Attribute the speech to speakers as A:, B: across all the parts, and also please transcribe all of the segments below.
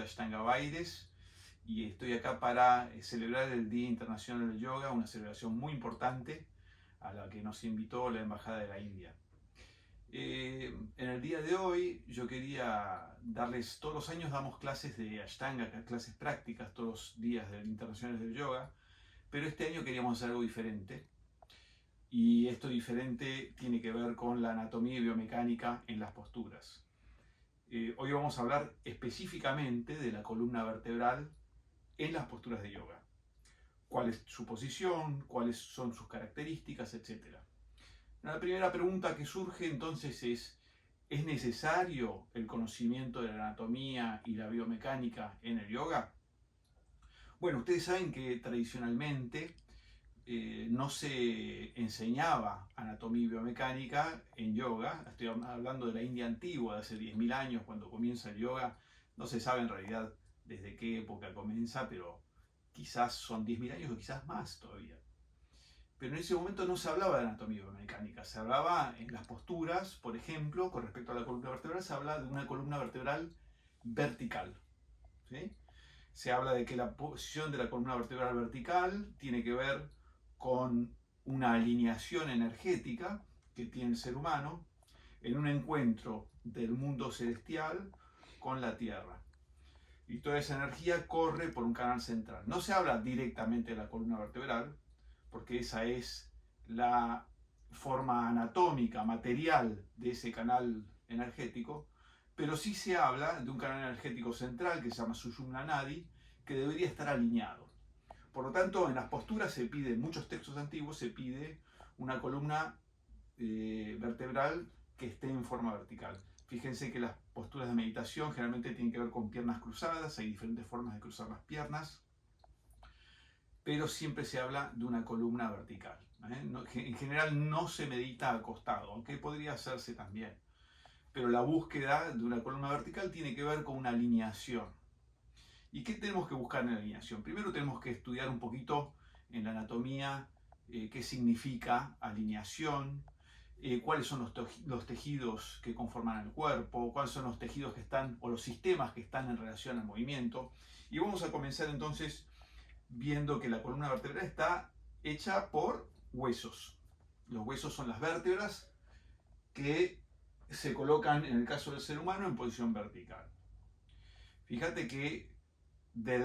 A: Ashtanga Baides y estoy acá para celebrar el Día Internacional del Yoga, una celebración muy importante a la que nos invitó la Embajada de la India. En el día de hoy yo quería darles, todos los años damos clases de Ashtanga, clases prácticas todos los días del Internacional del Yoga, pero este año queríamos hacer algo diferente. Y esto diferente tiene que ver con la anatomía y biomecánica en las posturas. Hoy vamos a hablar específicamente de la columna vertebral en las posturas de yoga. ¿Cuál es su posición? ¿Cuáles son sus características? Etcétera. La primera pregunta que surge entonces ¿es necesario el conocimiento de la anatomía y la biomecánica en el yoga? Bueno, ustedes saben que tradicionalmente no se enseñaba anatomía y biomecánica en yoga. Estoy hablando de la India antigua, de hace 10.000 años, cuando comienza el yoga. No se sabe en realidad desde qué época comienza, pero quizás son 10.000 años o quizás más todavía. Pero en ese momento no se hablaba de anatomía y biomecánica, se hablaba en las posturas, por ejemplo, con respecto a la columna vertebral, se habla de una columna vertebral vertical. ¿Sí? Se habla de que la posición de la columna vertebral vertical tiene que ver con una alineación energética que tiene el ser humano en un encuentro del mundo celestial con la Tierra. Y toda esa energía corre por un canal central. No se habla directamente de la columna vertebral, porque esa es la forma anatómica, material de ese canal energético, pero sí se habla de un canal energético central que se llama Sushumna Nadi, que debería estar alineado. Por lo tanto, en las posturas se pide, en muchos textos antiguos se pide una columna vertebral que esté en forma vertical. Fíjense que las posturas de meditación generalmente tienen que ver con piernas cruzadas, hay diferentes formas de cruzar las piernas, pero siempre se habla de una columna vertical. En general no se medita acostado, aunque podría hacerse también. Pero la búsqueda de una columna vertical tiene que ver con una alineación. ¿Y qué tenemos que buscar en la alineación? Primero tenemos que estudiar un poquito en la anatomía qué significa alineación, cuáles son los tejidos que conforman el cuerpo, cuáles son los tejidos que están o los sistemas que están en relación al movimiento. Y vamos a comenzar entonces viendo que la columna vertebral está hecha por huesos. Los huesos son las vértebras que se colocan, en el caso del ser humano, en posición vertical. Fíjate que de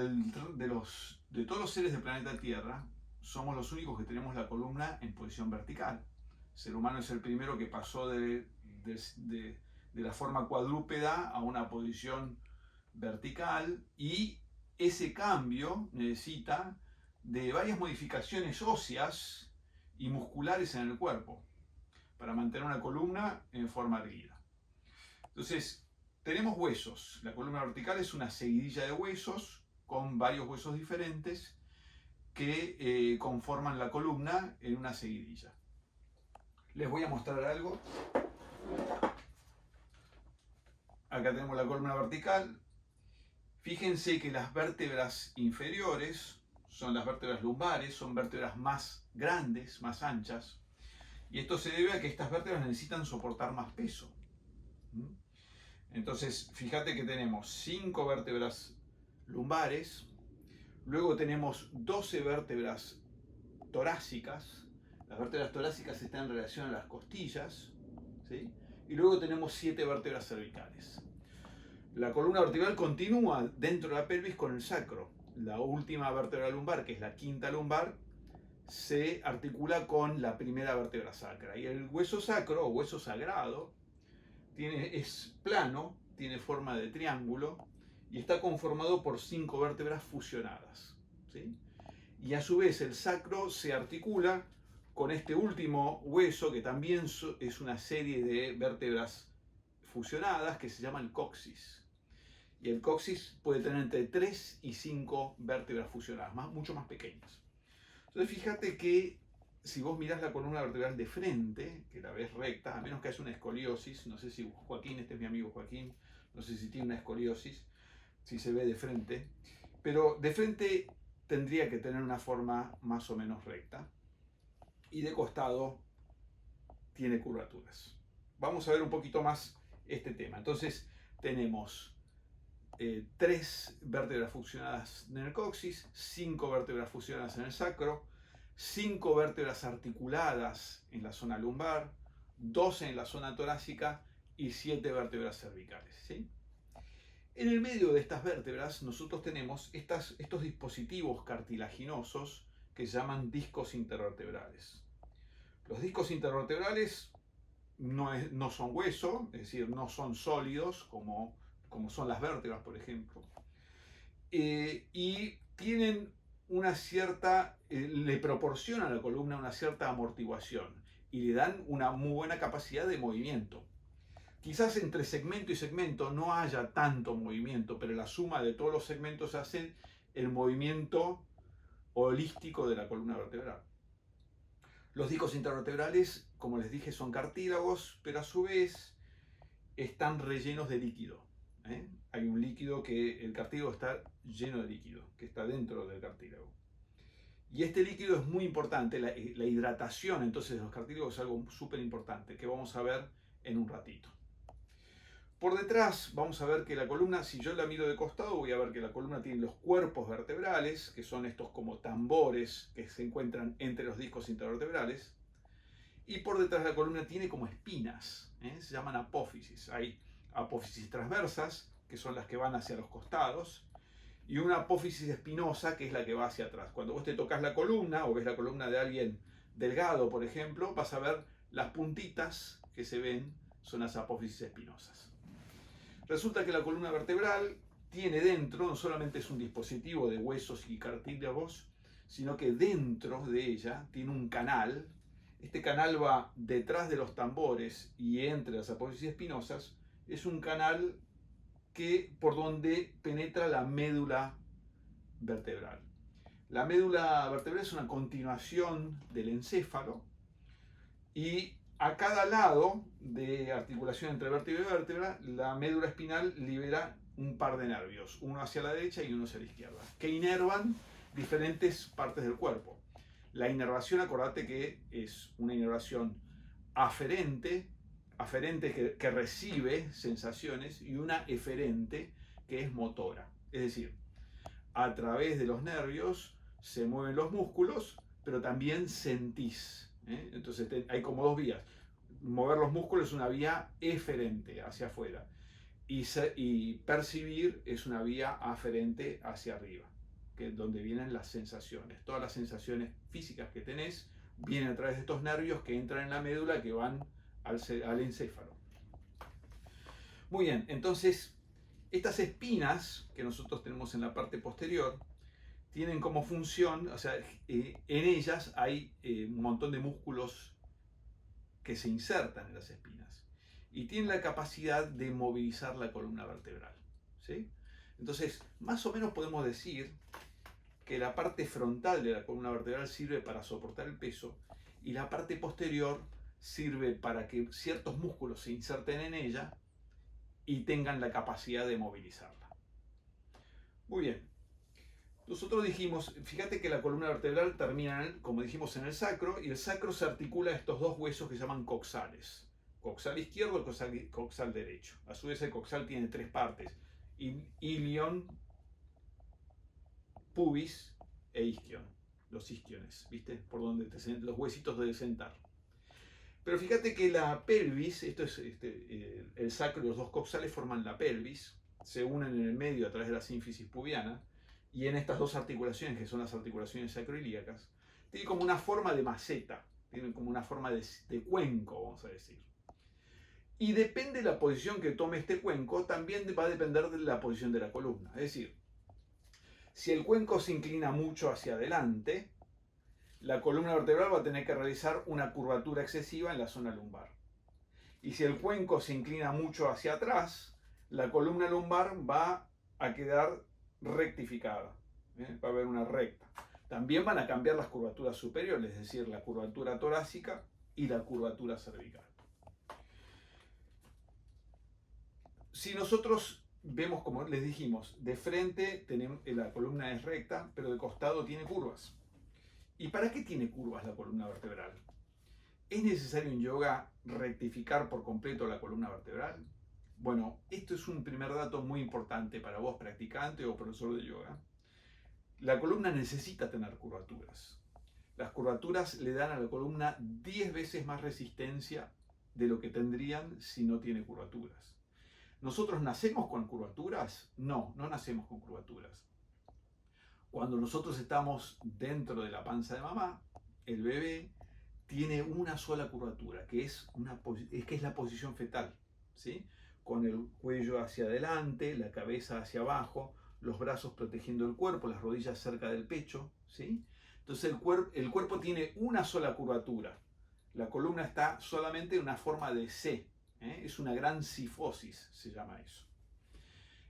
A: todos los seres del planeta Tierra, somos los únicos que tenemos la columna en posición vertical. El ser humano es el primero que pasó de la forma cuadrúpeda a una posición vertical, y ese cambio necesita de varias modificaciones óseas y musculares en el cuerpo para mantener una columna en forma erguida. Entonces, tenemos huesos. La columna vertical es una seguidilla de huesos con varios huesos diferentes que conforman la columna en una seguidilla. Les voy a mostrar algo. Acá tenemos la columna vertical. Fíjense que las vértebras inferiores son las vértebras lumbares, son vértebras más grandes, más anchas. Y esto se debe a que estas vértebras necesitan soportar más peso. Entonces, fíjate que tenemos 5 vértebras lumbares, luego tenemos 12 vértebras torácicas. Las vértebras torácicas están en relación a las costillas, ¿sí? Y luego tenemos 7 vértebras cervicales. La columna vertebral continúa dentro de la pelvis con el sacro. La última vértebra lumbar, que es la quinta lumbar, se articula con la primera vértebra sacra. Y el hueso sacro, o hueso sagrado, es plano, tiene forma de triángulo y está conformado por 5 vértebras fusionadas. ¿Sí? Y a su vez el sacro se articula con este último hueso, que también es una serie de vértebras fusionadas, que se llama el coxis. Y el coxis puede tener entre 3 y 5 vértebras fusionadas, mucho más pequeñas. Entonces fíjate que si vos mirás la columna vertebral de frente, que la ves recta, a menos que haya una escoliosis, no sé si Joaquín, este es mi amigo Joaquín, no sé si tiene una escoliosis, si se ve de frente, pero de frente tendría que tener una forma más o menos recta, y de costado tiene curvaturas. Vamos a ver un poquito más este tema. Entonces tenemos 3 vértebras fusionadas en el coxis, 5 vértebras fusionadas en el sacro, 5 vértebras articuladas en la zona lumbar, 12 en la zona torácica y 7 vértebras cervicales, ¿sí? En el medio de estas vértebras nosotros tenemos estos dispositivos cartilaginosos que se llaman discos intervertebrales. Los discos intervertebrales no son hueso, es decir, no son sólidos como son las vértebras, por ejemplo, y tienen una cierta, le proporcionan a la columna una cierta amortiguación y le dan una muy buena capacidad de movimiento. Quizás entre segmento y segmento no haya tanto movimiento, pero la suma de todos los segmentos hace el movimiento holístico de la columna vertebral. Los discos intervertebrales, como les dije, son cartílagos, pero a su vez están rellenos de líquido. Hay un líquido que el cartílago está lleno de líquido, que está dentro del cartílago. Y este líquido es muy importante, la hidratación entonces de los cartílagos es algo súper importante, que vamos a ver en un ratito. Por detrás vamos a ver que la columna, si yo la miro de costado, voy a ver que la columna tiene los cuerpos vertebrales, que son estos como tambores que se encuentran entre los discos intervertebrales. Y por detrás de la columna tiene como espinas, se llaman apófisis. Hay apófisis transversas, que son las que van hacia los costados, y una apófisis espinosa, que es la que va hacia atrás. Cuando vos te tocas la columna, o ves la columna de alguien delgado, por ejemplo, vas a ver las puntitas que se ven, son las apófisis espinosas. Resulta que la columna vertebral tiene dentro, no solamente es un dispositivo de huesos y cartílagos, sino que dentro de ella tiene un canal. Este canal va detrás de los tambores y entre las apófisis espinosas. Es un canal por donde penetra la médula vertebral. La médula vertebral es una continuación del encéfalo y a cada lado de articulación entre vértebra y vértebra, la médula espinal libera un par de nervios, uno hacia la derecha y uno hacia la izquierda, que inervan diferentes partes del cuerpo. La inervación, acordate que es una inervación aferente que recibe sensaciones, y una eferente que es motora. Es decir, a través de los nervios se mueven los músculos, pero también sentís. Entonces hay como dos vías. Mover los músculos es una vía eferente hacia afuera y percibir es una vía aferente hacia arriba, que es donde vienen las sensaciones. Todas las sensaciones físicas que tenés vienen a través de estos nervios que entran en la médula, que van al encéfalo. Muy bien, entonces estas espinas que nosotros tenemos en la parte posterior tienen como función, o sea, en ellas hay un montón de músculos que se insertan en las espinas y tienen la capacidad de movilizar la columna vertebral, ¿sí? Entonces, más o menos podemos decir que la parte frontal de la columna vertebral sirve para soportar el peso y la parte posterior sirve para que ciertos músculos se inserten en ella y tengan la capacidad de movilizarla. Muy bien. Nosotros dijimos, fíjate que la columna vertebral termina, como dijimos, en el sacro, y el sacro se articula a estos dos huesos que se llaman coxales. Coxal izquierdo y coxal derecho. A su vez el coxal tiene tres partes: ilion, pubis e isquion. Los isquiones, ¿viste? Por donde los huesitos de sentar. Pero fíjate que la pelvis, el sacro y los dos coxales forman la pelvis, se unen en el medio a través de la sínfisis pubiana, y en estas dos articulaciones, que son las articulaciones sacroilíacas, tiene como una forma de maceta, tiene como una forma de cuenco, vamos a decir. Y depende de la posición que tome este cuenco, también va a depender de la posición de la columna. Es decir, si el cuenco se inclina mucho hacia adelante, la columna vertebral va a tener que realizar una curvatura excesiva en la zona lumbar. Y si el cuenco se inclina mucho hacia atrás, la columna lumbar va a quedar rectificada, va a haber una recta. También van a cambiar las curvaturas superiores, es decir, la curvatura torácica y la curvatura cervical. Si nosotros vemos, como les dijimos, de frente la columna es recta, pero de costado tiene curvas. ¿Y para qué tiene curvas la columna vertebral? ¿Es necesario en yoga rectificar por completo la columna vertebral? Bueno, esto es un primer dato muy importante para vos, practicante o profesor de yoga. La columna necesita tener curvaturas. Las curvaturas le dan a la columna 10 veces más resistencia de lo que tendrían si no tiene curvaturas. ¿Nosotros nacemos con curvaturas? No, no nacemos con curvaturas. Cuando nosotros estamos dentro de la panza de mamá, el bebé tiene una sola curvatura, que es la posición fetal, ¿sí? Con el cuello hacia adelante, la cabeza hacia abajo, los brazos protegiendo el cuerpo, las rodillas cerca del pecho, ¿sí? Entonces el cuerpo tiene una sola curvatura. La columna está solamente en una forma de C, ¿eh? Es una gran cifosis, se llama eso.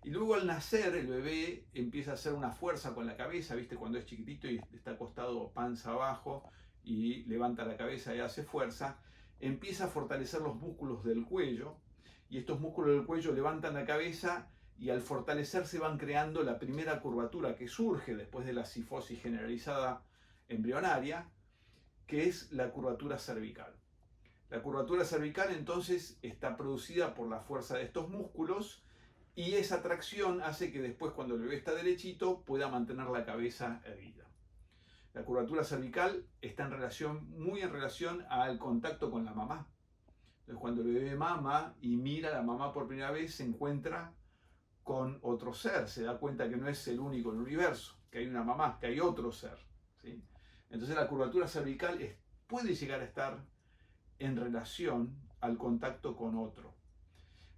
A: Y luego al nacer el bebé empieza a hacer una fuerza con la cabeza, ¿viste? Cuando es chiquitito y está acostado panza abajo y levanta la cabeza y hace fuerza, empieza a fortalecer los músculos del cuello y estos músculos del cuello levantan la cabeza y al fortalecerse van creando la primera curvatura que surge después de la cifosis generalizada embrionaria, que es la curvatura cervical. La curvatura cervical entonces está producida por la fuerza de estos músculos y esa tracción hace que después cuando el bebé está derechito pueda mantener la cabeza erguida. La curvatura cervical está muy en relación al contacto con la mamá. Entonces cuando el bebé mama y mira a la mamá por primera vez se encuentra con otro ser, se da cuenta que no es el único en el universo, que hay una mamá, que hay otro ser, ¿sí? Entonces la curvatura cervical puede llegar a estar en relación al contacto con otro.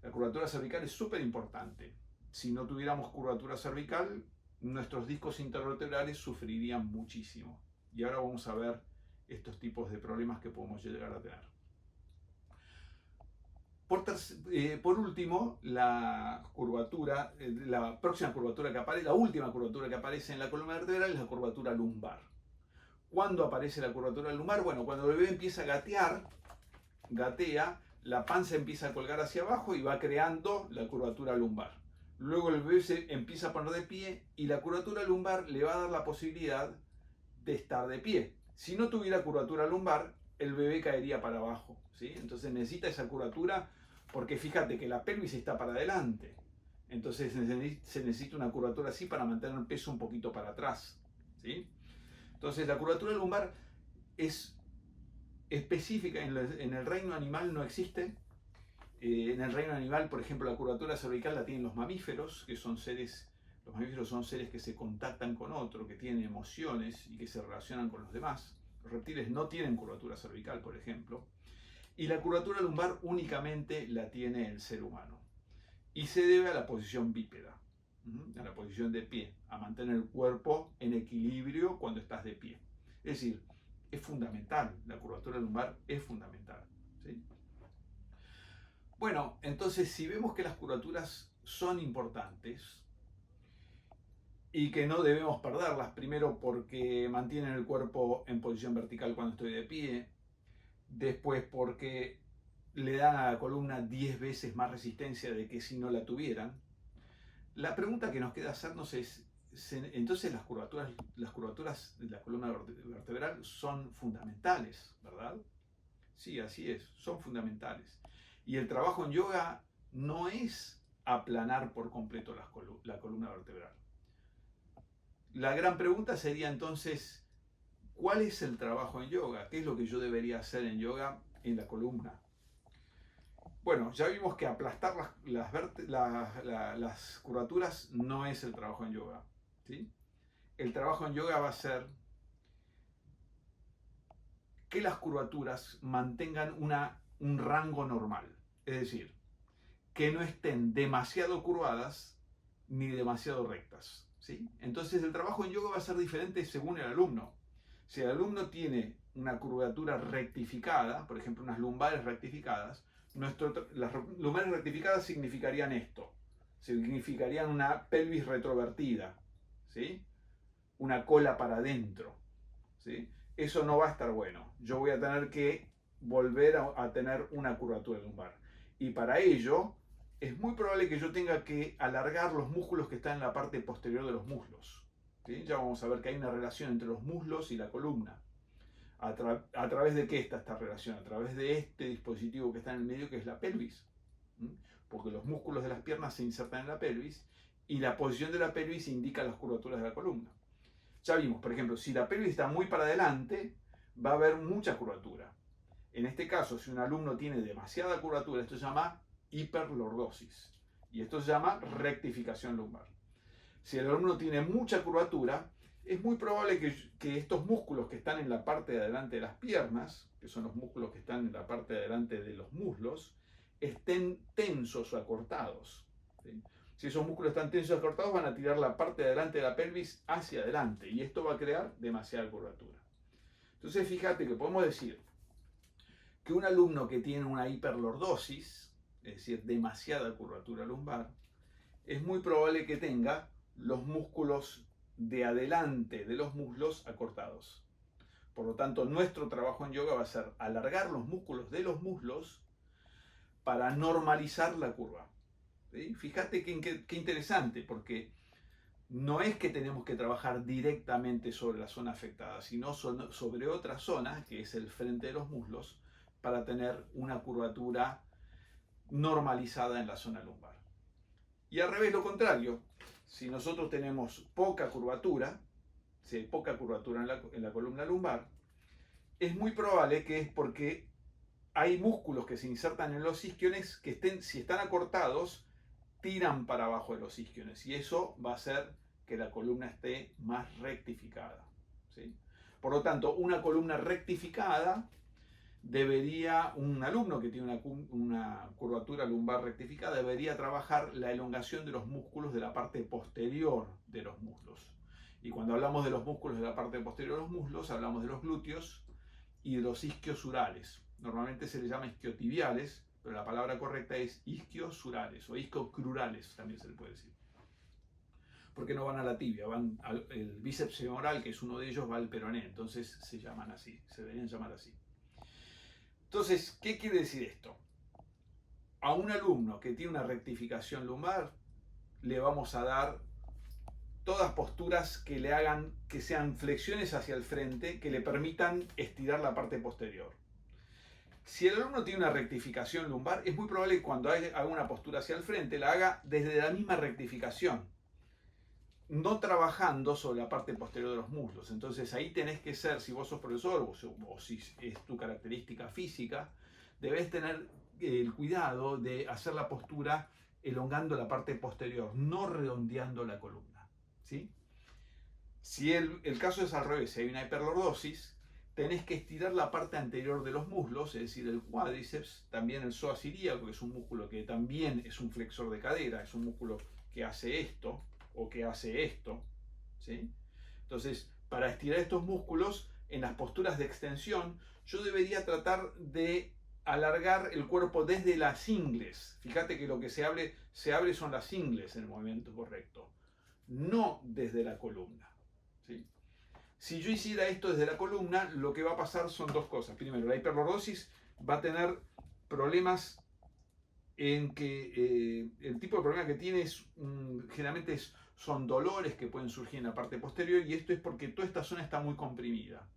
A: La curvatura cervical es súper importante. Si no tuviéramos curvatura cervical, nuestros discos intervertebrales sufrirían muchísimo. Y ahora vamos a ver estos tipos de problemas que podemos llegar a tener. Por último, la próxima curvatura que aparece, la última curvatura que aparece en la columna vertebral es la curvatura lumbar. ¿Cuándo aparece la curvatura lumbar? Bueno, cuando el bebé empieza a gatea, la panza empieza a colgar hacia abajo y va creando la curvatura lumbar. Luego el bebé se empieza a poner de pie y la curvatura lumbar le va a dar la posibilidad de estar de pie. Si no tuviera curvatura lumbar, el bebé caería para abajo, ¿sí? Entonces necesita esa curvatura porque fíjate que la pelvis está para adelante. Entonces se necesita una curvatura así para mantener el peso un poquito para atrás, ¿sí? Entonces la curvatura lumbar es específica, en el reino animal no existe. En el reino animal, por ejemplo, la curvatura cervical la tienen los mamíferos, que son los mamíferos son seres que se contactan con otro, que tienen emociones y que se relacionan con los demás. Los reptiles no tienen curvatura cervical, por ejemplo. Y la curvatura lumbar únicamente la tiene el ser humano. Y se debe a la posición bípeda, a la posición de pie, a mantener el cuerpo en equilibrio cuando estás de pie. Es decir, es fundamental, la curvatura lumbar es fundamental, ¿sí? Bueno, entonces si vemos que las curvaturas son importantes y que no debemos perderlas, primero porque mantienen el cuerpo en posición vertical cuando estoy de pie, después porque le dan a la columna 10 veces más resistencia de que si no la tuvieran, la pregunta que nos queda hacernos es, entonces las curvaturas de la columna vertebral son fundamentales, ¿verdad? Sí, así es, son fundamentales. Y el trabajo en yoga no es aplanar por completo la columna vertebral. La gran pregunta sería entonces, ¿cuál es el trabajo en yoga? ¿Qué es lo que yo debería hacer en yoga en la columna? Bueno, ya vimos que aplastar las curvaturas no es el trabajo en yoga, ¿sí? El trabajo en yoga va a ser que las curvaturas mantengan un rango normal. Es decir, que no estén demasiado curvadas ni demasiado rectas, ¿sí? Entonces el trabajo en yoga va a ser diferente según el alumno. Si el alumno tiene una curvatura rectificada, por ejemplo unas lumbares rectificadas, las lumbares rectificadas significarían esto, significarían una pelvis retrovertida, ¿sí? Una cola para adentro, ¿sí? Eso no va a estar bueno. Yo voy a tener que volver a tener una curvatura lumbar. Y para ello es muy probable que yo tenga que alargar los músculos que están en la parte posterior de los muslos, ¿sí? Ya vamos a ver que hay una relación entre los muslos y la columna. ¿A través de qué está esta relación? A través de este dispositivo que está en el medio, que es la pelvis. porque los músculos de las piernas se insertan en la pelvis y la posición de la pelvis indica las curvaturas de la columna. Ya vimos, por ejemplo, si la pelvis está muy para adelante, va a haber mucha curvatura. En este caso, si un alumno tiene demasiada curvatura, esto se llama hiperlordosis. Y esto se llama rectificación lumbar. Si el alumno tiene mucha curvatura, es muy probable que estos músculos que están en la parte de adelante de las piernas, que son los músculos que están en la parte de adelante de los muslos, estén tensos o acortados. ¿Sí? Si esos músculos están tensos o acortados, van a tirar la parte de adelante de la pelvis hacia adelante y esto va a crear demasiada curvatura. Entonces, fíjate que podemos decir que un alumno que tiene una hiperlordosis, es decir, demasiada curvatura lumbar, es muy probable que tenga los músculos de adelante de los muslos acortados. Por lo tanto, nuestro trabajo en yoga va a ser alargar los músculos de los muslos para normalizar la curva. ¿Sí? Fíjate qué interesante, porque no es que tenemos que trabajar directamente sobre la zona afectada, sino sobre otra zona, que es el frente de los muslos, para tener una curvatura normalizada en la zona lumbar. Y al revés, lo contrario, si nosotros tenemos poca curvatura, si hay poca curvatura en la columna lumbar, es muy probable que es porque hay músculos que se insertan en los isquiones que si están acortados, tiran para abajo de los isquiones y eso va a hacer que la columna esté más rectificada. ¿Sí? Por lo tanto, una columna rectificada un alumno que tiene una curvatura lumbar rectificada debería trabajar la elongación de los músculos de la parte posterior de los muslos. Y cuando hablamos de los músculos de la parte posterior de los muslos, hablamos de los glúteos y de los isquiosurales. Normalmente se les llama isquiotibiales, pero la palabra correcta es isquiosurales o isquiocrurales, también se le puede decir. Porque no van a la tibia, el bíceps femoral, que es uno de ellos, va al peroné, entonces se llaman así, se deberían llamar así. Entonces, ¿qué quiere decir esto? A un alumno que tiene una rectificación lumbar, le vamos a dar todas posturas que le hagan que sean flexiones hacia el frente, que le permitan estirar la parte posterior. Si el alumno tiene una rectificación lumbar, es muy probable que cuando haga una postura hacia el frente, la haga desde la misma rectificación, no trabajando sobre la parte posterior de los muslos. Entonces ahí tenés que ser, si vos sos profesor o si es tu característica física, debes tener el cuidado de hacer la postura elongando la parte posterior, no redondeando la columna. ¿Sí? Si el caso es al revés, si hay una hiperlordosis, tenés que estirar la parte anterior de los muslos, es decir, el cuádriceps, también el psoas ilíaco, que es un músculo que también es un flexor de cadera, es un músculo que hace esto o que hace esto. ¿Sí? Entonces, para estirar estos músculos, en las posturas de extensión, yo debería tratar de alargar el cuerpo desde las ingles. Fíjate que lo que se abre son las ingles en el movimiento correcto, no desde la columna. ¿Sí? Si yo hiciera esto desde la columna, lo que va a pasar son dos cosas. Primero, la hiperlordosis va a tener problemas en que el tipo de problema que tiene generalmente son dolores que pueden surgir en la parte posterior y esto es porque toda esta zona está muy comprimida,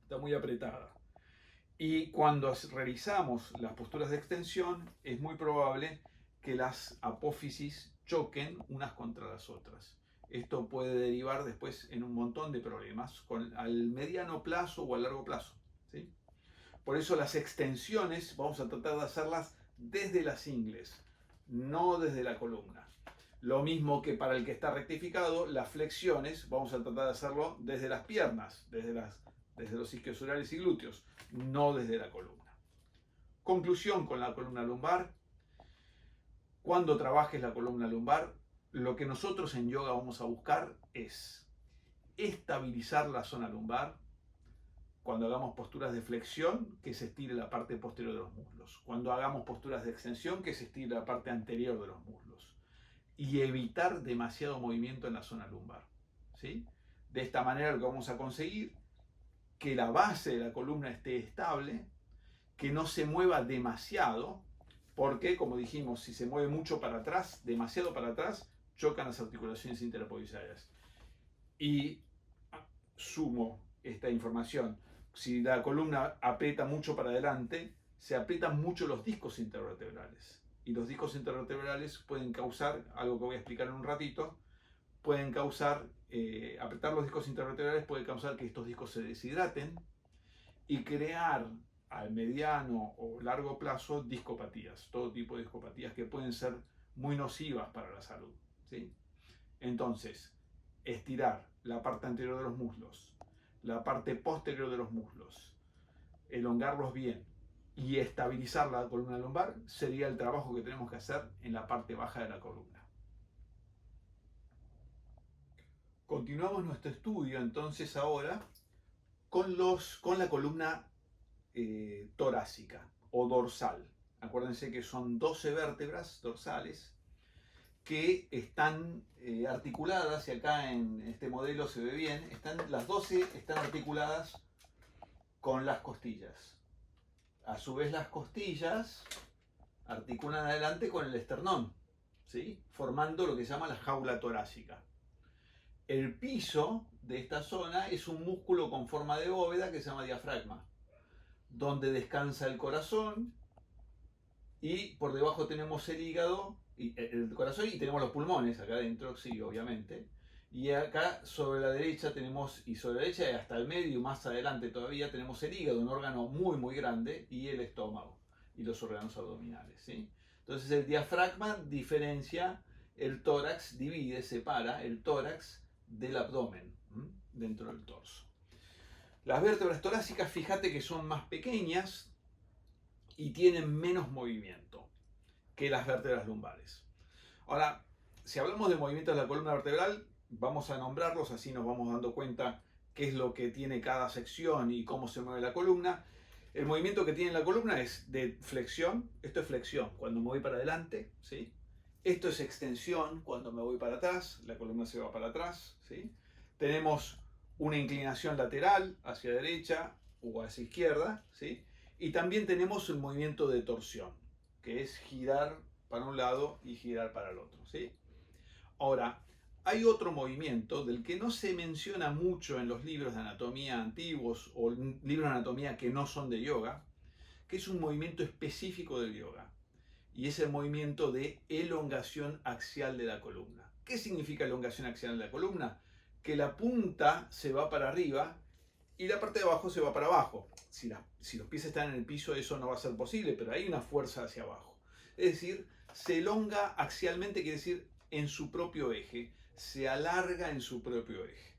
A: está muy apretada. Y cuando realizamos las posturas de extensión, es muy probable que las apófisis choquen unas contra las otras. Esto puede derivar después en un montón de problemas al mediano plazo o a largo plazo. ¿Sí? Por eso las extensiones vamos a tratar de hacerlas desde las ingles, no desde la columna. Lo mismo que para el que está rectificado, las flexiones vamos a tratar de hacerlo desde las piernas, desde los isquiosurales y glúteos, no desde la columna. Conclusión con la columna lumbar. Cuando trabajes la columna lumbar, lo que nosotros en yoga vamos a buscar es estabilizar la zona lumbar. Cuando hagamos posturas de flexión, que se estire la parte posterior de los muslos. Cuando hagamos posturas de extensión, que se estire la parte anterior de los muslos. Y evitar demasiado movimiento en la zona lumbar. ¿Sí? De esta manera lo que vamos a conseguir que la base de la columna esté estable, que no se mueva demasiado, porque, como dijimos, si se mueve mucho para atrás, demasiado para atrás, chocan las articulaciones interapodicarias. Y sumo esta información. Si la columna aprieta mucho para adelante, se aprietan mucho los discos intervertebrales. y los discos intervertebrales pueden causar, algo que voy a explicar en un ratito, pueden causar, apretar los discos intervertebrales puede causar que estos discos se deshidraten y crear al mediano o largo plazo discopatías, todo tipo de discopatías que pueden ser muy nocivas para la salud, ¿sí? Entonces, estirar la parte anterior de los muslos, la parte posterior de los muslos, elongarlos bien y estabilizar la columna lumbar sería el trabajo que tenemos que hacer en la parte baja de la columna. Continuamos nuestro estudio entonces ahora con la columna torácica o dorsal. Acuérdense que son 12 vértebras dorsales que están articuladas, y acá en este modelo se ve bien, las 12 están articuladas con las costillas. A su vez las costillas articulan adelante con el esternón, ¿sí? Formando lo que se llama la jaula torácica. El piso de esta zona es un músculo con forma de bóveda que se llama diafragma, donde descansa el corazón, y por debajo tenemos el hígado, el corazón, y tenemos los pulmones acá adentro, sí, obviamente. Y acá sobre la derecha tenemos, y sobre la derecha y hasta el medio, más adelante todavía, tenemos el hígado, un órgano muy muy grande, y el estómago, y los órganos abdominales, ¿sí? Entonces el diafragma diferencia el tórax, divide, separa el tórax del abdomen, dentro del torso. Las vértebras torácicas, fíjate que son más pequeñas y tienen menos movimiento que las vértebras lumbares. Ahora, si hablamos de movimientos de la columna vertebral, vamos a nombrarlos, así nos vamos dando cuenta qué es lo que tiene cada sección y cómo se mueve la columna. El movimiento que tiene la columna es de flexión. Esto es flexión, cuando me voy para adelante, ¿sí? Esto es extensión, cuando me voy para atrás, la columna se va para atrás, ¿sí? Tenemos una inclinación lateral hacia derecha o hacia izquierda, ¿sí? Y también tenemos el movimiento de torsión, que es girar para un lado y girar para el otro, ¿sí? Ahora, hay otro movimiento del que no se menciona mucho en los libros de anatomía antiguos o libros de anatomía que no son de yoga, que es un movimiento específico del yoga, y es el movimiento de elongación axial de la columna. ¿Qué significa elongación axial de la columna? Que la punta se va para arriba y la parte de abajo se va para abajo. Si los pies están en el piso, eso no va a ser posible, pero hay una fuerza hacia abajo. Es decir, se elonga axialmente, quiere decir en su propio eje, se alarga en su propio eje.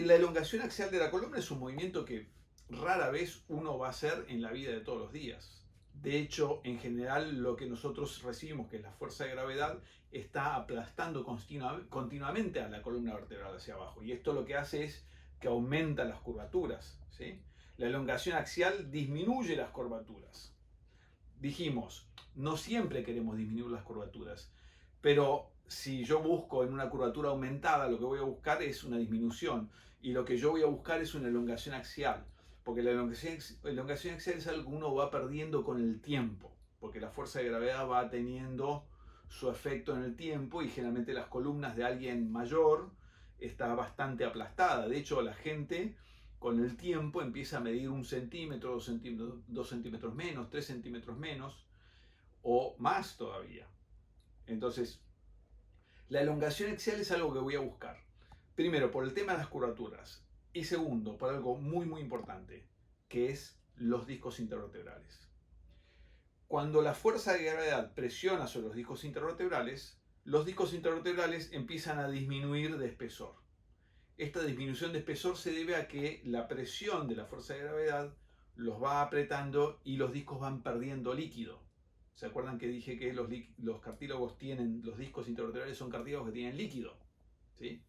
A: La elongación axial de la columna es un movimiento que rara vez uno va a hacer en la vida de todos los días. De hecho, en general, lo que nosotros recibimos, que es la fuerza de gravedad, está aplastando continuamente a la columna vertebral hacia abajo. Y esto lo que hace es que aumenta las curvaturas, ¿sí? La elongación axial disminuye las curvaturas. Dijimos, no siempre queremos disminuir las curvaturas, pero si yo busco en una curvatura aumentada, lo que voy a buscar es una disminución, y lo que yo voy a buscar es una elongación axial, porque la elongación axial es algo que uno va perdiendo con el tiempo, porque la fuerza de gravedad va teniendo su efecto en el tiempo, y generalmente las columnas de alguien mayor está bastante aplastada. De hecho, la gente con el tiempo empieza a medir 1 centímetro, 2 centímetros menos, 3 centímetros menos, o más todavía. Entonces, la elongación axial es algo que voy a buscar. Primero, por el tema de las curvaturas. Y segundo, por algo muy muy importante, que es los discos intervertebrales. Cuando la fuerza de gravedad presiona sobre los discos intervertebrales empiezan a disminuir de espesor. Esta disminución de espesor se debe a que la presión de la fuerza de gravedad los va apretando y los discos van perdiendo líquido. ¿Se acuerdan que dije que los cartílagos tienen, los discos intervertebrales son cartílagos que tienen líquido? ¿Sí?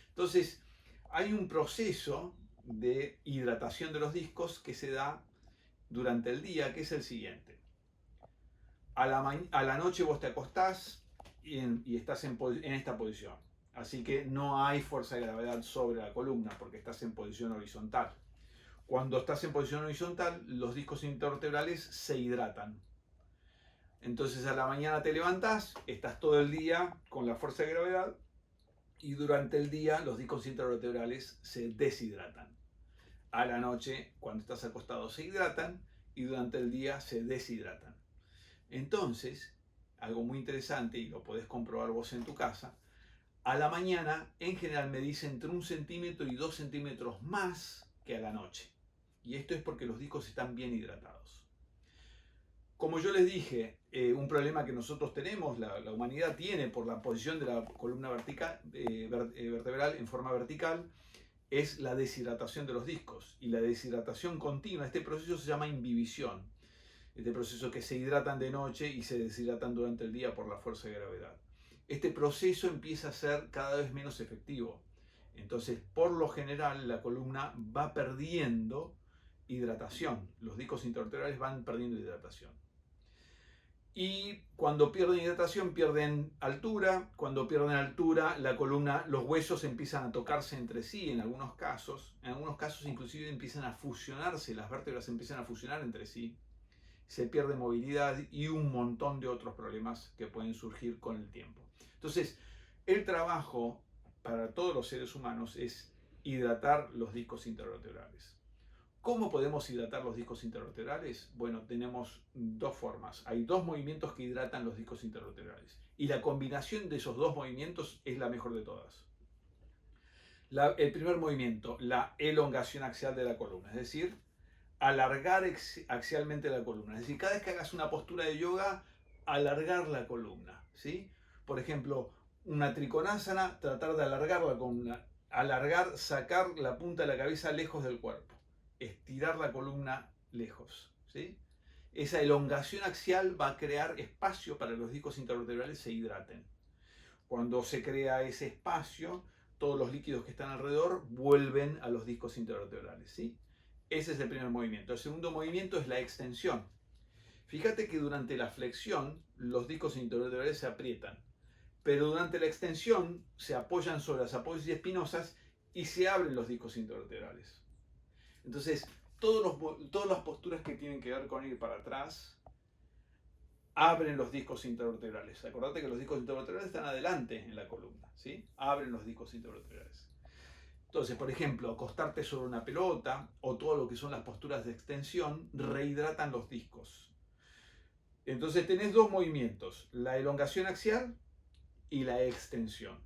A: Entonces, hay un proceso de hidratación de los discos que se da durante el día, que es el siguiente. A la noche vos te acostás y estás en esta posición. Así que no hay fuerza de gravedad sobre la columna porque estás en posición horizontal. Cuando estás en posición horizontal, los discos intervertebrales se hidratan. Entonces a la mañana te levantás, estás todo el día con la fuerza de gravedad, y durante el día los discos intervertebrales se deshidratan. A la noche, cuando estás acostado, se hidratan, y durante el día se deshidratan. Entonces, algo muy interesante, y lo podés comprobar vos en tu casa, a la mañana en general me dice entre 1 centímetro y 2 centímetros más que a la noche. Y esto es porque los discos están bien hidratados. Como yo les dije, un problema que nosotros tenemos, la humanidad tiene por la posición de la columna vertebral en forma vertical, es la deshidratación de los discos. Y la deshidratación continua, este proceso se llama imbibición. Este proceso que se hidratan de noche y se deshidratan durante el día por la fuerza de gravedad. Este proceso empieza a ser cada vez menos efectivo. Entonces, por lo general, la columna va perdiendo hidratación. Los discos intervertebrales van perdiendo hidratación. Y cuando pierden hidratación, pierden altura. Cuando pierden altura, la columna, los huesos empiezan a tocarse entre sí en algunos casos. En algunos casos inclusive empiezan a fusionarse, las vértebras empiezan a fusionar entre sí. Se pierde movilidad y un montón de otros problemas que pueden surgir con el tiempo. Entonces, el trabajo para todos los seres humanos es hidratar los discos intervertebrales. ¿Cómo podemos hidratar los discos intervertebrales? Bueno, tenemos dos formas. Hay dos movimientos que hidratan los discos intervertebrales. Y la combinación de esos dos movimientos es la mejor de todas. El primer movimiento, la elongación axial de la columna, es decir, alargar axialmente la columna. Es decir, cada vez que hagas una postura de yoga, alargar la columna, ¿sí? Por ejemplo, una trikonasana, tratar de alargar la columna. Alargar, sacar la punta de la cabeza lejos del cuerpo. Estirar la columna lejos, ¿sí? Esa elongación axial va a crear espacio para que los discos intervertebrales se hidraten. Cuando se crea ese espacio, todos los líquidos que están alrededor vuelven a los discos intervertebrales, ¿sí? Ese es el primer movimiento. El segundo movimiento es la extensión. Fíjate que durante la flexión los discos intervertebrales se aprietan, pero durante la extensión se apoyan sobre las apófisis espinosas y se abren los discos intervertebrales. Entonces, todas las posturas que tienen que ver con ir para atrás abren los discos intervertebrales. Acordate que los discos intervertebrales están adelante en la columna, ¿sí? Abren los discos intervertebrales. Entonces, por ejemplo, acostarte sobre una pelota o todo lo que son las posturas de extensión rehidratan los discos. Entonces tenés dos movimientos, la elongación axial y la extensión.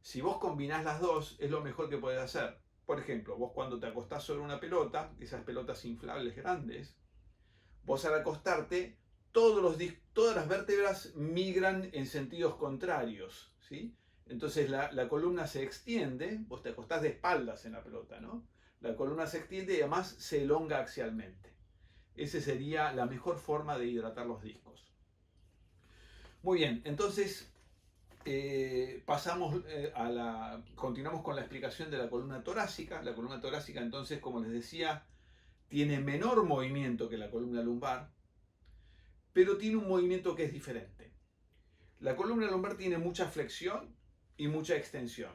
A: Si vos combinás las dos, es lo mejor que podés hacer. Por ejemplo, vos cuando te acostás sobre una pelota, esas pelotas inflables grandes, vos al acostarte, todas las vértebras migran en sentidos contrarios, ¿sí? Entonces la columna se extiende, vos te acostás de espaldas en la pelota, ¿no? La columna se extiende y además se elonga axialmente. Esa sería la mejor forma de hidratar los discos. Muy bien, entonces continuamos con la explicación de la columna torácica. La columna torácica, entonces, como les decía, tiene menor movimiento que la columna lumbar, pero tiene un movimiento que es diferente. La columna lumbar tiene mucha flexión y mucha extensión.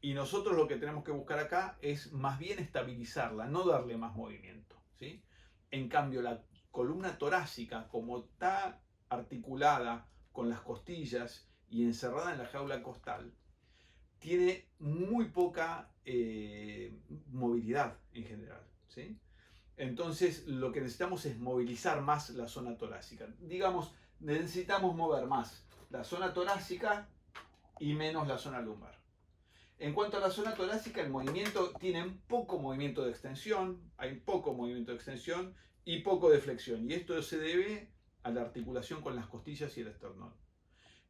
A: Y nosotros lo que tenemos que buscar acá es más bien estabilizarla, no darle más movimiento, ¿sí? En cambio, la columna torácica, como está articulada con las costillas y encerrada en la jaula costal, tiene muy poca movilidad en general, ¿sí? Entonces, lo que necesitamos es movilizar más la zona torácica. Digamos, necesitamos mover más la zona torácica y menos la zona lumbar. En cuanto a la zona torácica, el movimiento tiene poco movimiento de extensión, hay poco movimiento de extensión y poco de flexión. Y esto se debe a la articulación con las costillas y el esternón.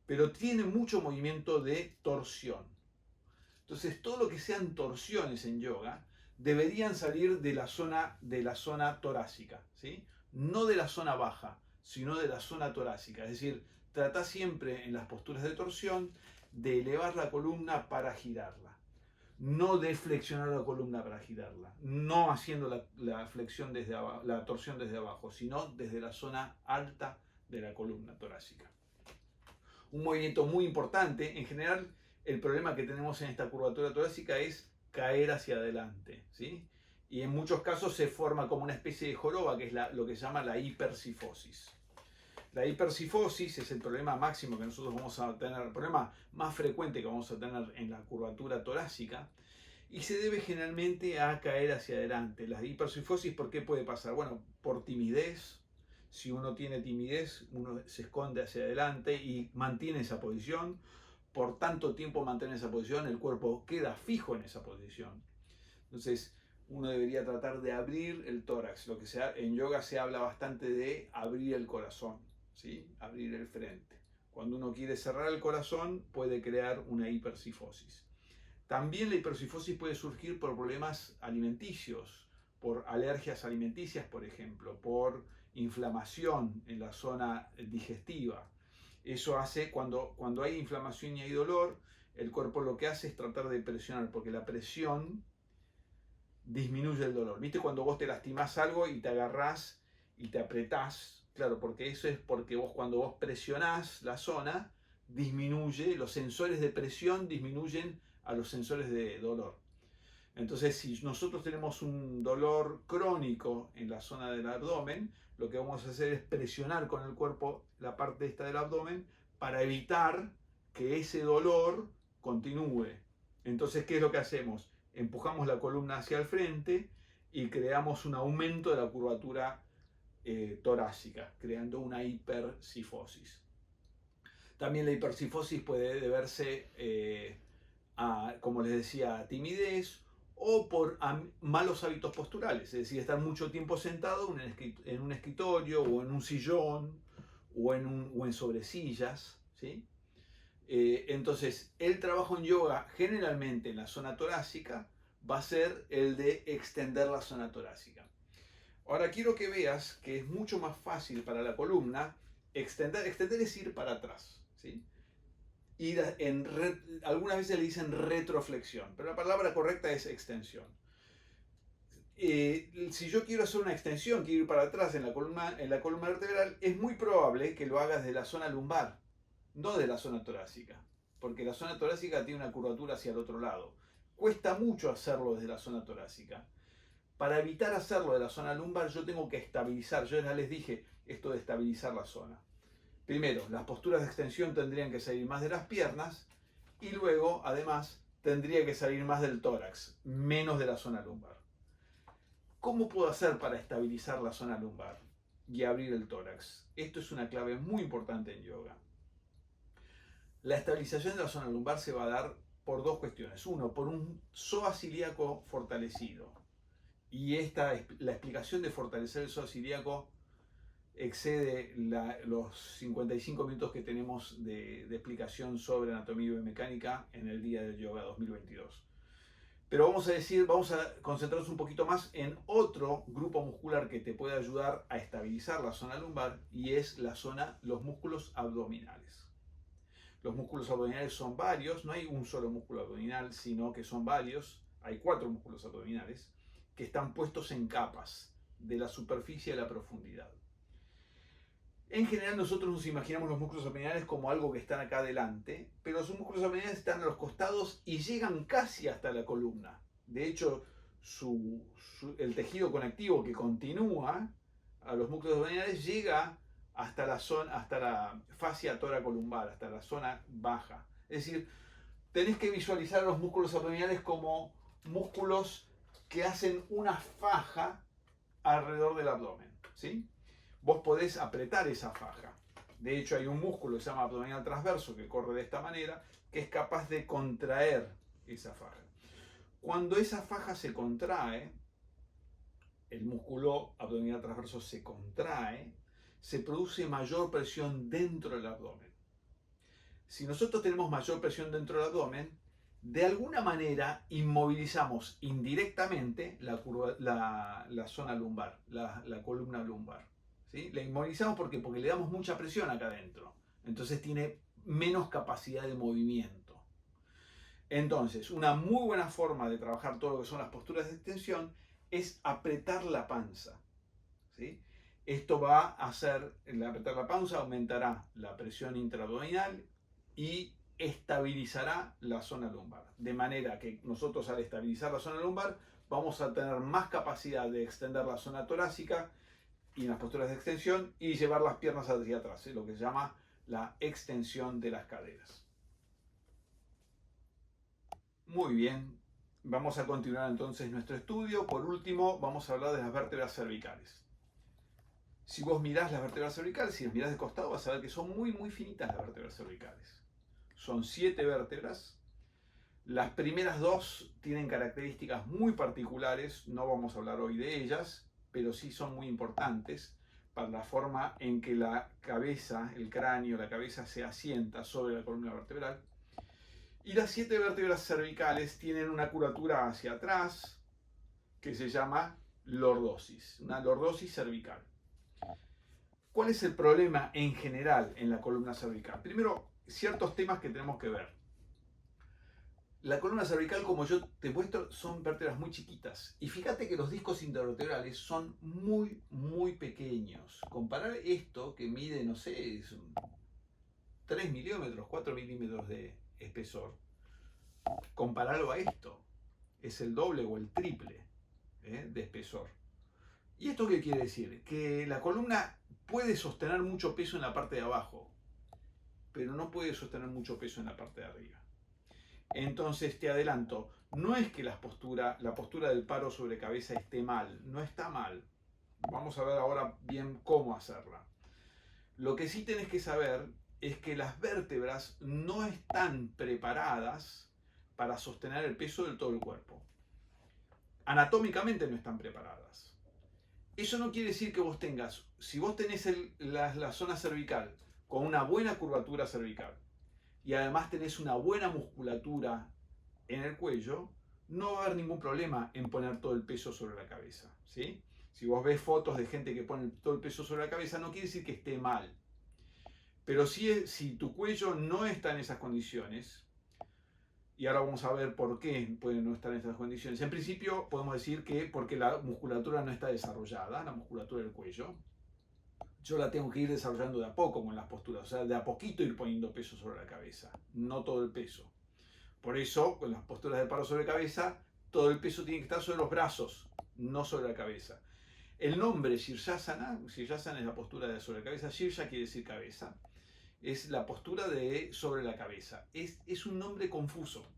A: Pero tiene mucho movimiento de torsión. Entonces, todo lo que sean torsiones en yoga deberían salir de la zona torácica, ¿sí? No de la zona baja, sino de la zona torácica. Es decir, trata siempre en las posturas de torsión de elevar la columna para girarla, no de flexionar la columna para girarla, no haciendo la flexión desde abajo, la torsión desde abajo, sino desde la zona alta de la columna torácica. Un movimiento muy importante, en general, el problema que tenemos en esta curvatura torácica es caer hacia adelante, ¿sí? Y en muchos casos se forma como una especie de joroba, que es lo que se llama la hipercifosis. La hipercifosis es el problema máximo que nosotros vamos a tener, el problema más frecuente que vamos a tener en la curvatura torácica, y se debe generalmente a caer hacia adelante. La hipercifosis, ¿por qué puede pasar? Bueno, por timidez, Si uno tiene timidez, uno se esconde hacia adelante y mantiene esa posición. Por tanto tiempo mantiene esa posición, el cuerpo queda fijo en esa posición. Entonces, uno debería tratar de abrir el tórax. Lo que en yoga se habla bastante de abrir el corazón, ¿sí? Abrir el frente. Cuando uno quiere cerrar el corazón, puede crear una hipercifosis. También la hipercifosis puede surgir por problemas alimenticios, por alergias alimenticias, por ejemplo, por inflamación en la zona digestiva. Eso hace, cuando hay inflamación y hay dolor, el cuerpo lo que hace es tratar de presionar, porque la presión disminuye el dolor. ¿Viste cuando vos te lastimás algo y te agarrás y te apretás? Claro, porque eso es porque cuando vos presionás la zona, disminuye, los sensores de presión disminuyen a los sensores de dolor. Entonces, si nosotros tenemos un dolor crónico en la zona del abdomen, lo que vamos a hacer es presionar con el cuerpo la parte esta del abdomen para evitar que ese dolor continúe. Entonces, ¿qué es lo que hacemos? Empujamos la columna hacia el frente y creamos un aumento de la curvatura torácica, creando una hipercifosis. También la hipercifosis puede deberse como les decía, a timidez o por malos hábitos posturales, es decir, estar mucho tiempo sentado en un escritorio o en un sillón o en sobresillas, ¿sí? Entonces, el trabajo en yoga generalmente en la zona torácica va a ser el de extender la zona torácica. Ahora quiero que veas que es mucho más fácil para la columna extender es ir para atrás, ¿sí? Algunas veces le dicen retroflexión, pero la palabra correcta es extensión. Si yo quiero hacer una extensión, quiero ir para atrás en la columna vertebral, es muy probable que lo hagas de la zona lumbar, no de la zona torácica, porque la zona torácica tiene una curvatura hacia el otro lado. Cuesta mucho hacerlo desde la zona torácica. Para evitar hacerlo de la zona lumbar, yo tengo que estabilizar. Yo ya les dije esto de estabilizar la zona. Primero, las posturas de extensión tendrían que salir más de las piernas y luego, además, tendría que salir más del tórax, menos de la zona lumbar. ¿Cómo puedo hacer para estabilizar la zona lumbar y abrir el tórax? Esto es una clave muy importante en yoga. La estabilización de la zona lumbar se va a dar por dos cuestiones. Uno, por un psoas ilíaco fortalecido. Y la explicación de fortalecer el psoas ilíaco excede los 55 minutos que tenemos de explicación sobre anatomía y biomecánica en el Día del Yoga 2022. Pero vamos a concentrarnos un poquito más en otro grupo muscular que te puede ayudar a estabilizar la zona lumbar y es los músculos abdominales. Los músculos abdominales son varios, no hay un solo músculo abdominal, sino que son varios. Hay 4 músculos abdominales que están puestos en capas, de la superficie a la profundidad. En general nosotros nos imaginamos los músculos abdominales como algo que están acá adelante, pero los músculos abdominales están a los costados y llegan casi hasta la columna. De hecho, el tejido conectivo que continúa a los músculos abdominales llega hasta la fascia toracolumbar, hasta la zona baja. Es decir, tenés que visualizar a los músculos abdominales como músculos que hacen una faja alrededor del abdomen, ¿sí? Vos podés apretar esa faja. De hecho, hay un músculo que se llama abdominal transverso que corre de esta manera, que es capaz de contraer esa faja. Cuando esa faja se contrae, el músculo abdominal transverso se contrae, se produce mayor presión dentro del abdomen. Si nosotros tenemos mayor presión dentro del abdomen, de alguna manera inmovilizamos indirectamente la zona lumbar, la columna lumbar. ¿Sí? La inmovilizamos porque le damos mucha presión acá adentro. Entonces tiene menos capacidad de movimiento. Entonces, una muy buena forma de trabajar todo lo que son las posturas de extensión es apretar la panza. ¿Sí? Esto va a hacer, el apretar la panza aumentará la presión intraabdominal y estabilizará la zona lumbar. De manera que nosotros al estabilizar la zona lumbar vamos a tener más capacidad de extender la zona torácica y en las posturas de extensión y llevar las piernas hacia atrás, lo que se llama la extensión de las caderas. Muy bien, vamos a continuar entonces nuestro estudio. Por último, vamos a hablar de las vértebras cervicales. Si vos mirás las vértebras cervicales, si las mirás de costado, vas a ver que son muy, muy finitas las vértebras cervicales. Son 7 vértebras. Las primeras 2 tienen características muy particulares, no vamos a hablar hoy de ellas, pero sí son muy importantes para la forma en que la cabeza, el cráneo, la cabeza se asienta sobre la columna vertebral. Y las 7 vértebras cervicales tienen una curvatura hacia atrás que se llama lordosis, una lordosis cervical. ¿Cuál es el problema en general en la columna cervical? Primero, ciertos temas que tenemos que ver. La columna cervical, como yo te muestro, son vértebras muy chiquitas. Y fíjate que los discos intervertebrales son muy, muy pequeños. Comparar esto, que mide, no sé, 3 milímetros, 4 milímetros de espesor, compararlo a esto, es el doble o el triple de espesor. ¿Y esto qué quiere decir? Que la columna puede sostener mucho peso en la parte de abajo, pero no puede sostener mucho peso en la parte de arriba. Entonces te adelanto, no es que la postura del paro sobre cabeza esté mal, no está mal. Vamos a ver ahora bien cómo hacerla. Lo que sí tenés que saber es que las vértebras no están preparadas para sostener el peso del todo el cuerpo. Anatómicamente no están preparadas. Eso no quiere decir que vos tengas, si vos tenés la zona cervical con una buena curvatura cervical y además tenés una buena musculatura en el cuello, no va a haber ningún problema en poner todo el peso sobre la cabeza, ¿sí? Si vos ves fotos de gente que pone todo el peso sobre la cabeza, no quiere decir que esté mal. Pero si tu cuello no está en esas condiciones, y ahora vamos a ver por qué puede no estar en estas condiciones. En principio podemos decir que porque la musculatura no está desarrollada, la musculatura del cuello. Yo la tengo que ir desarrollando de a poco con las posturas, o sea, de a poquito ir poniendo peso sobre la cabeza, no todo el peso. Por eso, con las posturas de paro sobre cabeza, todo el peso tiene que estar sobre los brazos, no sobre la cabeza. El nombre Sirsasana es la postura de sobre la cabeza, Sirsha quiere decir cabeza, es la postura de sobre la cabeza. Es un nombre confuso.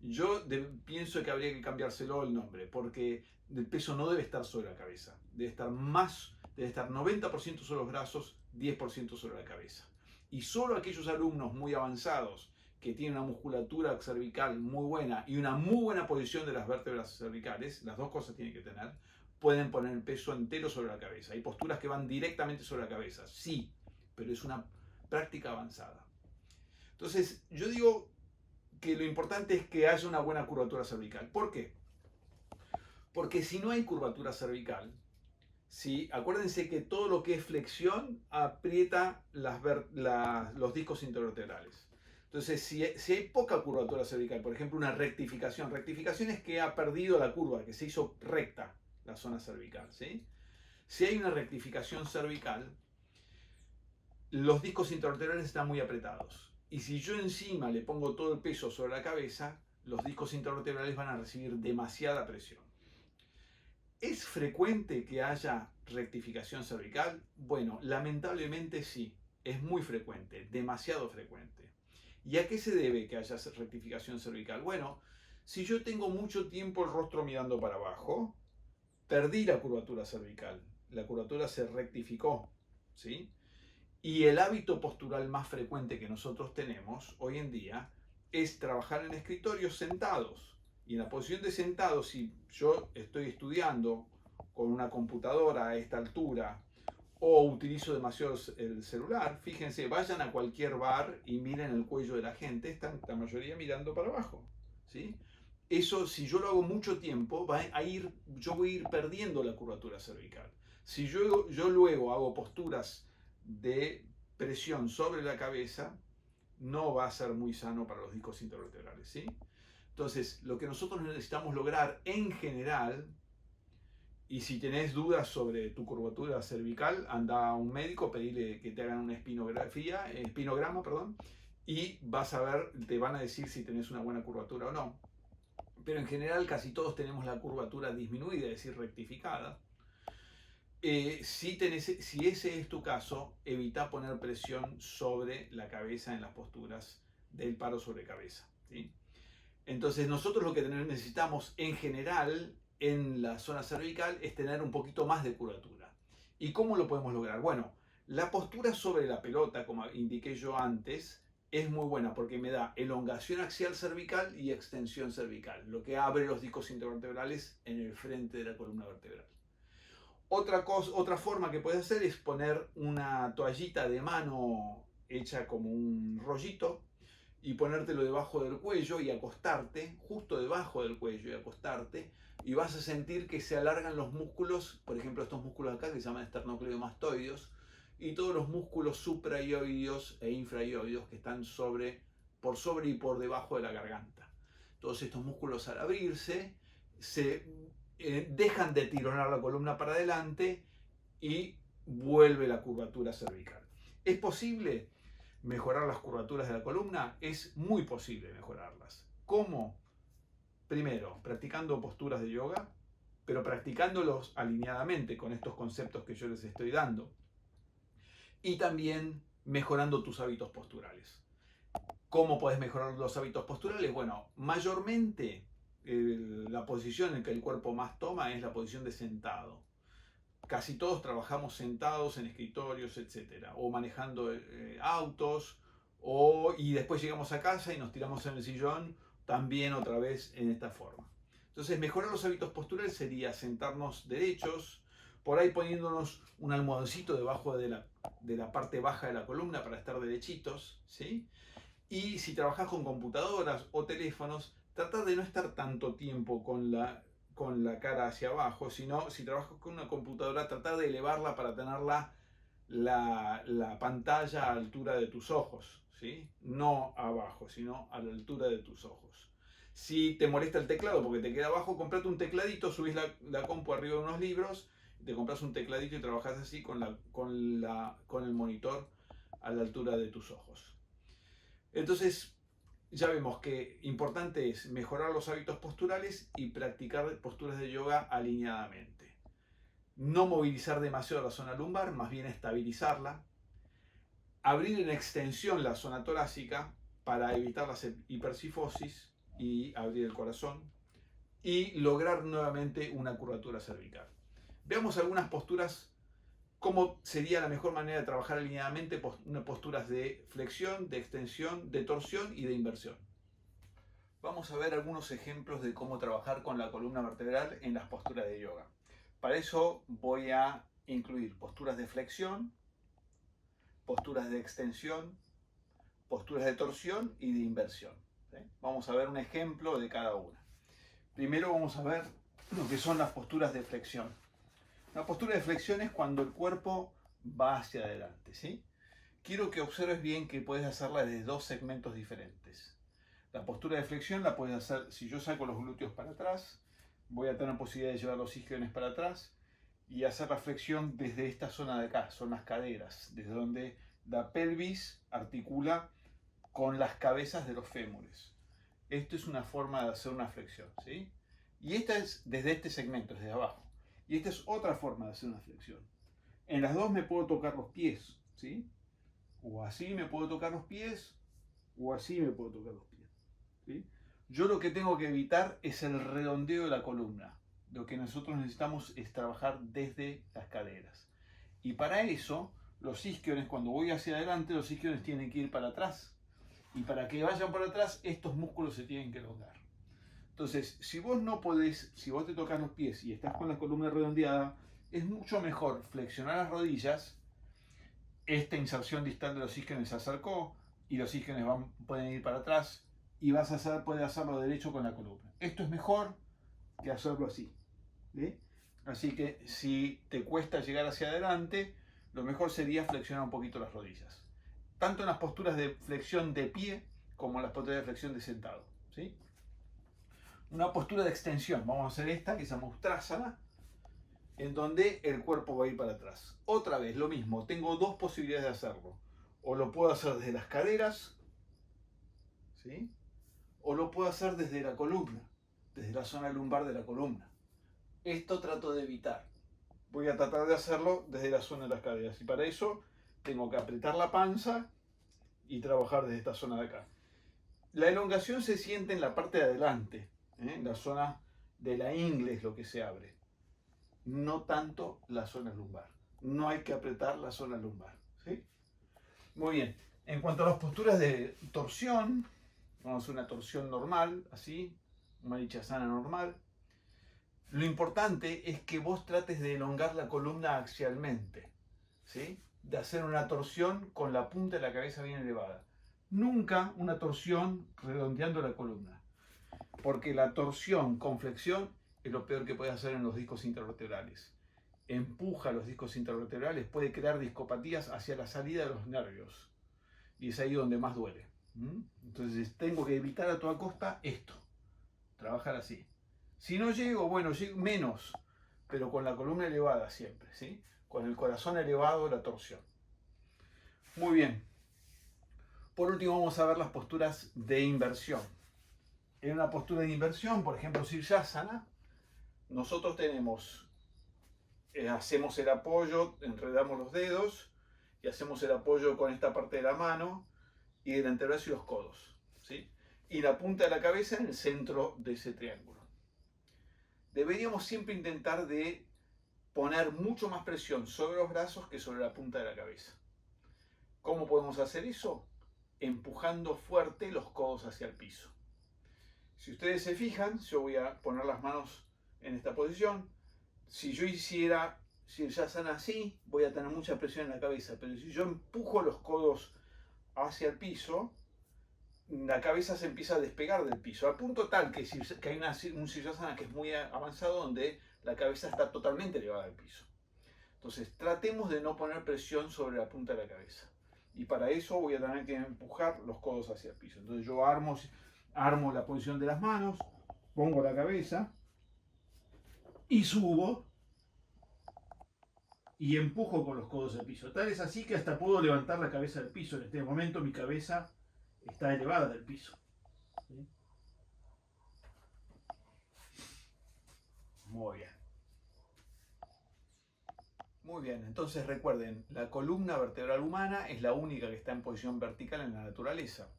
A: Yo pienso que habría que cambiárselo el nombre, porque el peso no debe estar sobre la cabeza, debe estar 90% sobre los brazos, 10% sobre la cabeza. Y solo aquellos alumnos muy avanzados que tienen una musculatura cervical muy buena y una muy buena posición de las vértebras cervicales, las dos cosas tienen que tener, pueden poner el peso entero sobre la cabeza. Hay posturas que van directamente sobre la cabeza, sí, pero es una práctica avanzada. Entonces, yo digo que lo importante es que haya una buena curvatura cervical. ¿Por qué? Porque si no hay curvatura cervical, ¿sí? Acuérdense que todo lo que es flexión aprieta los discos intervertebrales. Entonces, si hay poca curvatura cervical, por ejemplo, una rectificación es que ha perdido la curva, que se hizo recta la zona cervical, ¿sí? Si hay una rectificación cervical, los discos intervertebrales están muy apretados. Y si yo encima le pongo todo el peso sobre la cabeza, los discos intervertebrales van a recibir demasiada presión. ¿Es frecuente que haya rectificación cervical? Bueno, lamentablemente sí, es muy frecuente, demasiado frecuente. ¿Y a qué se debe que haya rectificación cervical? Bueno, si yo tengo mucho tiempo el rostro mirando para abajo, perdí la curvatura cervical, la curvatura se rectificó, ¿sí? Y el hábito postural más frecuente que nosotros tenemos hoy en día es trabajar en escritorios sentados. Y en la posición de sentado, si yo estoy estudiando con una computadora a esta altura o utilizo demasiado el celular, fíjense, vayan a cualquier bar y miren el cuello de la gente, están la mayoría mirando para abajo, ¿sí? Eso, si yo lo hago mucho tiempo, yo voy a ir perdiendo la curvatura cervical. Si yo luego hago posturas de presión sobre la cabeza, no va a ser muy sano para los discos intervertebrales, ¿sí? Entonces, lo que nosotros necesitamos lograr en general, y si tenés dudas sobre tu curvatura cervical, anda a un médico, pedile que te hagan una espinograma, y vas a ver, te van a decir si tenés una buena curvatura o no. Pero en general casi todos tenemos la curvatura disminuida, es decir, rectificada. Si ese es tu caso, evita poner presión sobre la cabeza en las posturas del paro sobre cabeza, ¿sí? Entonces nosotros lo que necesitamos en general en la zona cervical es tener un poquito más de curvatura. ¿Y cómo lo podemos lograr? Bueno, la postura sobre la pelota, como indiqué yo antes, es muy buena porque me da elongación axial cervical y extensión cervical, lo que abre los discos intervertebrales en el frente de la columna vertebral. Otra forma que puedes hacer es poner una toallita de mano hecha como un rollito y ponértelo debajo del cuello y acostarte, justo debajo del cuello y acostarte, y vas a sentir que se alargan los músculos, por ejemplo estos músculos acá que se llaman esternocleidomastoideos, y todos los músculos supraioideos e infraioideos que están por sobre y por debajo de la garganta. Todos estos músculos al abrirse se dejan de tironar la columna para adelante y vuelve la curvatura cervical. ¿Es posible mejorar las curvaturas de la columna? Es muy posible mejorarlas. ¿Cómo? Primero, practicando posturas de yoga, pero practicándolos alineadamente con estos conceptos que yo les estoy dando. Y también mejorando tus hábitos posturales. ¿Cómo puedes mejorar los hábitos posturales? Bueno, mayormente la posición en que el cuerpo más toma es la posición de sentado. Casi todos trabajamos sentados en escritorios, etcétera, o manejando autos, y después llegamos a casa y nos tiramos en el sillón, también otra vez en esta forma. Entonces, mejorar los hábitos posturales sería sentarnos derechos, por ahí poniéndonos un almohadoncito debajo de la parte baja de la columna para estar derechitos, ¿sí? Y si trabajas con computadoras o teléfonos, tratar de no estar tanto tiempo con la cara hacia abajo, sino si trabajas con una computadora, tratar de elevarla para tener la pantalla a la altura de tus ojos, ¿sí? No abajo, sino a la altura de tus ojos. Si te molesta el teclado porque te queda abajo, comprate un tecladito, subís la compu arriba de unos libros, te compras un tecladito y trabajas así con el monitor a la altura de tus ojos. Entonces, ya vemos que importante es mejorar los hábitos posturales y practicar posturas de yoga alineadamente. No movilizar demasiado la zona lumbar, más bien estabilizarla. Abrir en extensión la zona torácica para evitar la hipercifosis y abrir el corazón. Y lograr nuevamente una curvatura cervical. Veamos algunas posturas. ¿Cómo sería la mejor manera de trabajar alineadamente? Posturas de flexión, de extensión, de torsión y de inversión. Vamos a ver algunos ejemplos de cómo trabajar con la columna vertebral en las posturas de yoga. Para eso voy a incluir posturas de flexión, posturas de extensión, posturas de torsión y de inversión. ¿Sí? Vamos a ver un ejemplo de cada una. Primero vamos a ver lo que son las posturas de flexión. La postura de flexión es cuando el cuerpo va hacia adelante, ¿sí? Quiero que observes bien que puedes hacerla desde dos segmentos diferentes. La postura de flexión la puedes hacer, si yo saco los glúteos para atrás, voy a tener posibilidad de llevar los isquiones para atrás y hacer la flexión desde esta zona de acá, son las caderas, desde donde la pelvis articula con las cabezas de los fémures. Esto es una forma de hacer una flexión, ¿sí? Y esta es desde este segmento, desde abajo. Y esta es otra forma de hacer una flexión. En las dos me puedo tocar los pies, ¿sí? O así me puedo tocar los pies, o así me puedo tocar los pies, ¿sí? Yo lo que tengo que evitar es el redondeo de la columna. Lo que nosotros necesitamos es trabajar desde las caderas. Y para eso, los isquiones, cuando voy hacia adelante, los isquiones tienen que ir para atrás. Y para que vayan para atrás, estos músculos se tienen que elongar. Entonces, si vos no podés, si vos te tocas los pies y estás con la columna redondeada, es mucho mejor flexionar las rodillas. Esta inserción distal de los isquiones se acercó y los isquiones pueden ir para atrás y puedes hacerlo derecho con la columna. Esto es mejor que hacerlo así. ¿Sí? Así que si te cuesta llegar hacia adelante, lo mejor sería flexionar un poquito las rodillas. Tanto en las posturas de flexión de pie como en las posturas de flexión de sentado. ¿Sí? Una postura de extensión, vamos a hacer esta que se llama Ustrasana, en donde el cuerpo va a ir para atrás. Otra vez, lo mismo, tengo dos posibilidades de hacerlo. O lo puedo hacer desde las caderas, ¿sí? O lo puedo hacer desde la columna, desde la zona lumbar de la columna. Esto trato de evitar. Voy a tratar de hacerlo desde la zona de las caderas. Y para eso tengo que apretar la panza y trabajar desde esta zona de acá. La elongación se siente en la parte de adelante, en la zona de la ingle es lo que se abre. No tanto la zona lumbar. no hay que apretar la zona lumbar. ¿Sí? Muy bien. En cuanto a las posturas de torsión, vamos a hacer una torsión normal, así, Marichyasana normal. Lo importante es que vos trates de elongar la columna axialmente, ¿sí? De hacer una torsión con la punta de la cabeza bien elevada. Nunca una torsión redondeando la columna, porque la torsión con flexión es lo peor que puede hacer en los discos intervertebrales. Empuja los discos intervertebrales, puede crear discopatías hacia la salida de los nervios. Y es ahí donde más duele. Entonces tengo que evitar a toda costa esto. Trabajar así. Si no llego, bueno, llego menos, pero con la columna elevada siempre, ¿sí? Con el corazón elevado, la torsión. Muy bien. Por último vamos a ver las posturas de inversión. En una postura de inversión, por ejemplo, Sirsasana, nosotros hacemos el apoyo, enredamos los dedos y hacemos el apoyo con esta parte de la mano y el antebrazo y los codos, ¿sí? Y la punta de la cabeza en el centro de ese triángulo. Deberíamos siempre intentar de poner mucho más presión sobre los brazos que sobre la punta de la cabeza. ¿Cómo podemos hacer eso? Empujando fuerte los codos hacia el piso. Si ustedes se fijan, yo voy a poner las manos en esta posición. Si yo hiciera Sirsasana así, voy a tener mucha presión en la cabeza, pero si yo empujo los codos hacia el piso, la cabeza se empieza a despegar del piso, al punto tal que hay un Sirsasana que es muy avanzado donde la cabeza está totalmente elevada al piso. Entonces tratemos de no poner presión sobre la punta de la cabeza. Y para eso voy a tener que empujar los codos hacia el piso. Entonces yo armo la posición de las manos, pongo la cabeza y subo y empujo con los codos al piso. Tal es así que hasta puedo levantar la cabeza del piso. En este momento mi cabeza está elevada del piso. ¿Sí? Muy bien. Muy bien, entonces recuerden, la columna vertebral humana es la única que está en posición vertical en la naturaleza.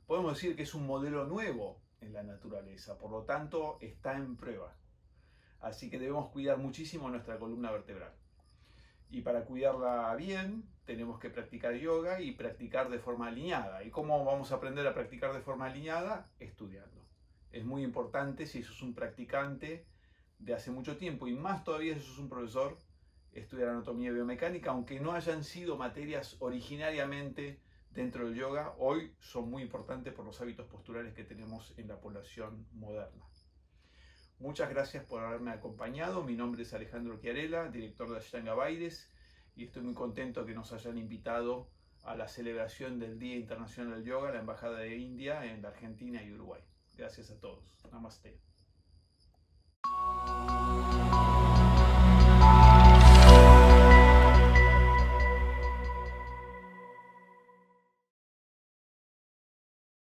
A: Podemos decir que es un modelo nuevo en la naturaleza, por lo tanto está en prueba. Así que debemos cuidar muchísimo nuestra columna vertebral. Y para cuidarla bien, tenemos que practicar yoga y practicar de forma alineada. ¿Y cómo vamos a aprender a practicar de forma alineada? Estudiando. Es muy importante si sos un practicante de hace mucho tiempo y más todavía si sos un profesor, estudiar anatomía y biomecánica, aunque no hayan sido materias originariamente dentro del yoga, hoy son muy importantes por los hábitos posturales que tenemos en la población moderna. Muchas gracias por haberme acompañado. Mi nombre es Alejandro Chiarella, director de Ashtanga Bailes, y estoy muy contento que nos hayan invitado a la celebración del Día Internacional del Yoga, la Embajada de India en la Argentina y Uruguay. Gracias a todos. Namaste.